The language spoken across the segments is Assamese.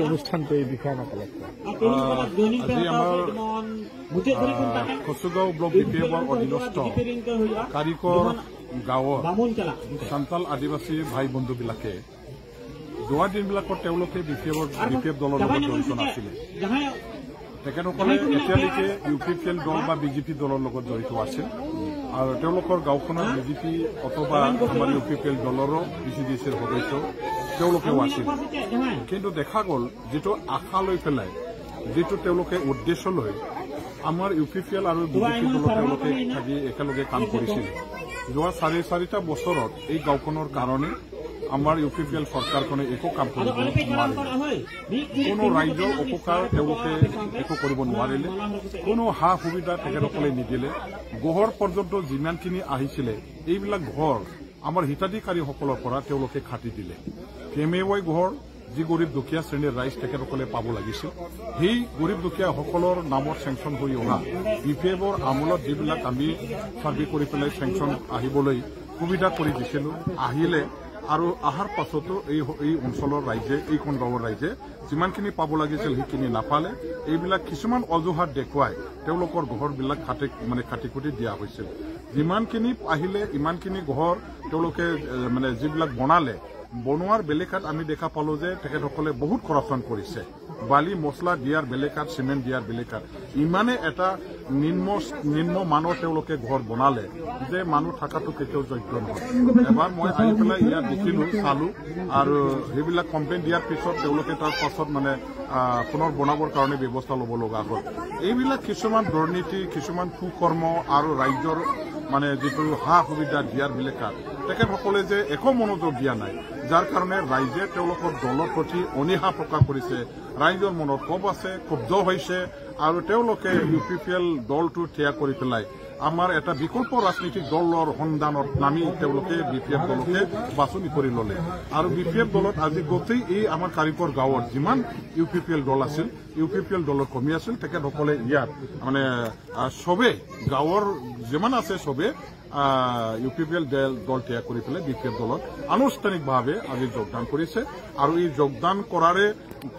অনুষ্ঠানটো এই বিষয়ে নকলে আজি আমাৰ কচুগাঁও ব্লক বিপিএফৰ অধীনস্থ কাৰিকৰ গাঁৱৰ সান্তাল আদিবাসী ভাই বন্ধুবিলাকে যোৱা দিনবিলাকত তেওঁলোকে বিপিএফ দলৰ লগত জড়িত নাছিলে। তেখেতসকলে এতিয়ালৈকে ইউপিপিএল দল বা বিজেপি দলৰ লগত জড়িত আছিল আৰু তেওঁলোকৰ গাঁওখনৰ বিজেপি অথবা আমাৰ ইউপিপিএল দলৰো বিচিডিচিৰ সদস্য তেওঁলোকেও আছিল। কিন্তু দেখা গ'ল যিটো আশা লৈ পেলাই যিটো তেওঁলোকে উদ্দেশ্য লৈ আমাৰ ইউপিপিএল আৰু বিজেপি দলৰ তেওঁলোকে থাকি একেলগে কাম কৰিছিল। যোৱা 4.5 বছৰত এই গাঁওখনৰ কাৰণে আমাৰ ইউপিপিএল চৰকাৰখনে একো কাম কৰিব নোৱাৰিলে। কোনো ৰাইজৰ উপকাৰ তেওঁলোকে একো কৰিব নোৱাৰিলে। কোনো সা সুবিধা তেখেতসকলে নিদিলে। ঘৰ পৰ্যন্ত যিমানখিনি আহিছিলে এইবিলাক ঘৰ আমাৰ হিতাধিকাৰীসকলৰ পৰা তেওঁলোকে খাটি দিলে। কেমেৱাই ঘৰ যি গৰীব দুখীয়া শ্ৰেণীৰ ৰাইজ তেখেতসকলে পাব লাগিছিল সেই গৰীব দুখীয়াসকলৰ নামত চেংচন হৈ অহা বিপিএফৰ আমোলত যিবিলাক আমি চাৰ্ভে কৰি পেলাই চেংচন আহিবলৈ সুবিধা কৰি দিছিলোঁ আহিলে আৰু অহাৰ পাছতো এই অঞ্চলৰ ৰাইজে এইখন গাঁৱৰ ৰাইজে যিমানখিনি পাব লাগিছিল সেইখিনি নাপালে। এইবিলাক কিছুমান অজুহাত দেখুৱাই তেওঁলোকৰ ঘৰবিলাক কাটি কুটি দিয়া হৈছিল। যিমানখিনি আহিলে ইমানখিনি ঘৰ তেওঁলোকে যিবিলাক বনালে বনোৱাৰ বেলেকাত আমি দেখা পালো যে তেখেতসকলে বহুত কৰাপশ্যন কৰিছে। বালি মছলা দিয়াৰ বেলেকাত চিমেণ্ট দিয়াৰ বেলেকাত ইমানে এটা নিম্ন মানৰ তেওঁলোকে ঘৰ বনালে যে মানুহ থকাটো কেতিয়াও যোগ্য নহয়। এবাৰ মই আহি পেলাই ইয়াত দেখিলো চালো আৰু সেইবিলাক কমপ্লেইন দিয়াৰ পিছত তেওঁলোকে তাৰ পাছত পুনৰ বনাবৰ কাৰণে ব্যৱস্থা ল'ব লগা হ'ল। এইবিলাক কিছুমান দুৰ্নীতি কিছুমান কুকৰ্ম আৰু ৰাইজৰ যিটো সা সুবিধা দিয়াৰ বেলেকাত তেখেতসকলে যে একো মনোযোগ দিয়া নাই, যাৰ কাৰণে ৰাইজে তেওঁলোকৰ দলৰ প্ৰতি অনীহা প্ৰকাশ কৰিছে। ৰাইজৰ মনত ক্ষোভ আছে, ক্ষুব্ধ হৈছে আৰু তেওঁলোকে ইউপিপিএল দলটো থিয় কৰি পেলাই আমাৰ এটা বিকল্প ৰাজনৈতিক দলৰ সন্ধানত নামি তেওঁলোকে বিপিএফ দলকে বাছনি কৰি ল'লে। আৰু বিপিএফ দলত আজি গোটেই এই আমাৰ কাৰিকৰ গাঁৱৰ যিমান ইউপিপিএল দল আছিল ইউপিপিএল দলৰ কমি আছিল তেখেতসকলে ইয়াত চবে গাঁৱৰ যিমান আছে চবে ইউপিপিএল দল ত্যাগ কৰি পেলাই বিপিএফ দলত আনুষ্ঠানিকভাৱে আজি যোগদান কৰিছে। আৰু এই যোগদান কৰাৰে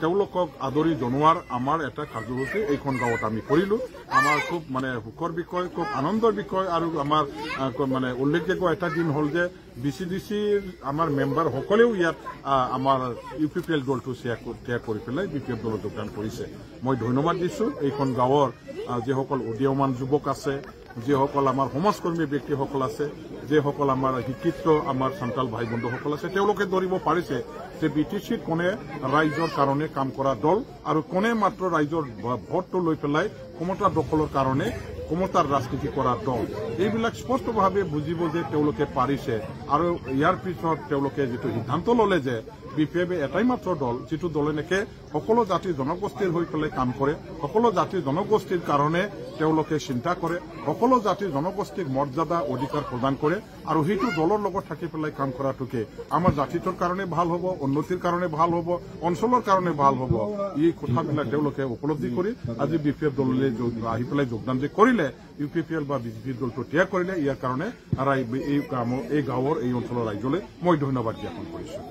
তেওঁলোকক আদৰি জনোৱাৰ আমাৰ এটা কাৰ্যসূচী এইখন গাঁৱত আমি কৰিলো। আমাৰ খুব সুখৰ বিষয়, খুব আনন্দৰ বিষয় আৰু আমাৰ উল্লেখযোগ্য এটা দিন হ'ল যে বিচিডিচিৰ আমাৰ মেম্বাৰ সকলেও ইয়াত আমাৰ ইউপিপিএল দলটো ত্যাগ কৰি পেলাই বিপিএফ দলত যোগদান কৰিছে। মই ধন্যবাদ দিছোঁ এইখন গাঁৱৰ যিসকল উদীয়মান যুৱক আছে, যিসকল আমাৰ সমাজকৰ্মী ব্যক্তিসকল আছে, যিসকল আমাৰ শিক্ষিত আমাৰ সান্তাল ভাই বন্ধুসকল আছে, তেওঁলোকে ধৰিব পাৰিছে যে বিটিচিত কোনে ৰাইজৰ কাৰণে কাম কৰা দল আৰু কোনে মাত্ৰ ৰাইজৰ ভোটটো লৈ পেলাই ক্ষমতা দখলৰ কাৰণে ক্ষমতাৰ ৰাজনীতি কৰা দল। এইবিলাক স্পষ্টভাৱে বুজিব যে তেওঁলোকে পাৰিছে আৰু ইয়াৰ পিছত তেওঁলোকে যিটো সিদ্ধান্ত ল'লে যে বিপিএফ এটাই মাত্ৰ দল যিটো দলে নেকি সকলো জাতি জনগোষ্ঠীৰ হৈ পেলাই কাম কৰে, সকলো জাতি জনগোষ্ঠীৰ কাৰণে তেওঁলোকে চিন্তা কৰে, সকলো জাতি জনগোষ্ঠীক মৰ্যাদা অধিকাৰ প্ৰদান কৰে আৰু সেইটো দলৰ লগত থাকি পেলাই কাম কৰাটোকে আমাৰ জাতিটোৰ কাৰণে ভাল হ'ব, উন্নতিৰ কাৰণে ভাল হ'ব, অঞ্চলৰ কাৰণে ভাল হ'ব। এই কথাবিলাক তেওঁলোকে উপলব্ধি কৰি আজি বিপিএফ দললৈ আহি পেলাই যোগদান যে কৰিলে ইউপিপিএল বা বিজেপি দলটো ত্যাগ কৰিলে ইয়াৰ কাৰণে এই গাঁৱৰ এই অঞ্চলৰ ৰাইজলৈ মই ধন্যবাদ জ্ঞাপন কৰিছোঁ।